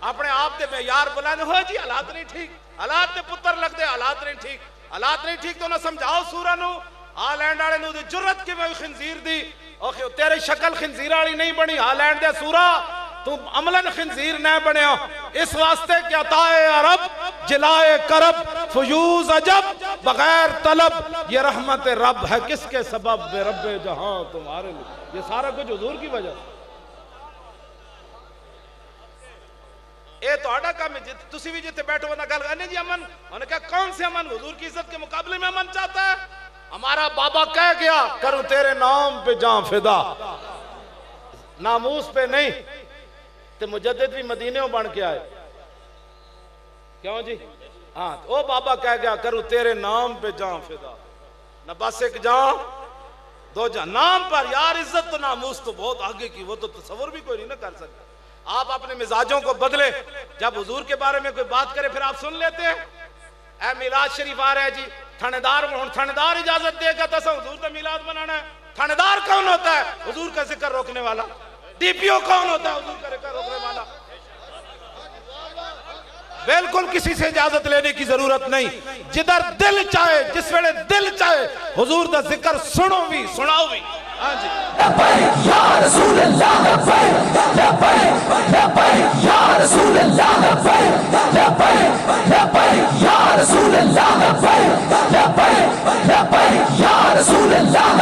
اپنے آپ دے معیار بلند ہو جی حالات نہیں ٹھیک، حالات تے پتر لگ دے حالات نہیں ٹھیک، حالات نہیں ٹھیک تو نہ سمجھاؤ سورہ نو ہالینڈ والے نو دی جرت کی میں خنزیر دی اوکے تیرے شکل خنزیر والی نہیں بنی ہالینڈ دے سورہ تو عملاً خنزیر نہ بنیا اس واسطے کہ عطائے عرب جلائے کرب فیوز عجب بغیر طلب یہ رحمت رب ہے کس کے سبب بے رب جہاں تمہارے لیے یہ سارا کچھ حضور کی وجہ اے تو آڈا کام ہے تسی بھی جتے بیٹھو بندہ گل کرنے جی امن انہوں نے کہا کون سے امن حضور کی عزت کے مقابلے میں امن چاہتا ہے ہمارا بابا کہہ گیا کروں تیرے نام پہ جان فدا ناموس پہ نہیں تے مجدد بھی مدینے بن کے آئے کیوں جی ہاں او بابا کہہ گیا کروں تیرے نام پہ جان فدا نہ بس ایک جان دو جان نام پر یار عزت تو ناموس تو بہت آگے کی وہ تو تصور بھی کوئی نہیں نہ کر سکتا آپ اپنے مزاجوں کو بدلے جب حضور کے بارے میں کوئی بات کرے پھر آپ سن لیتے ہیں اے میلاد شریف آ رہا ہے جی تھاندار اجازت دے گا تو حضور کا میلاد منانا ہے تھاندار کون ہوتا ہے حضور کا ذکر روکنے والا ڈی پی او کون ہوتا ہے حضور کا ذکر روکنے والا بالکل کسی سے اجازت لینے کی ضرورت نہیں جدھر دل چاہے جس ویلے دل چاہے حضور کا ذکر سنو بھی سناؤ بھی ہاں جی لبیک یا رسول اللہ لبیک لبیک لبیک یا رسول اللہ لبیک لبیک لبیک یا رسول اللہ لبیک لبیک لبیک یا رسول اللہ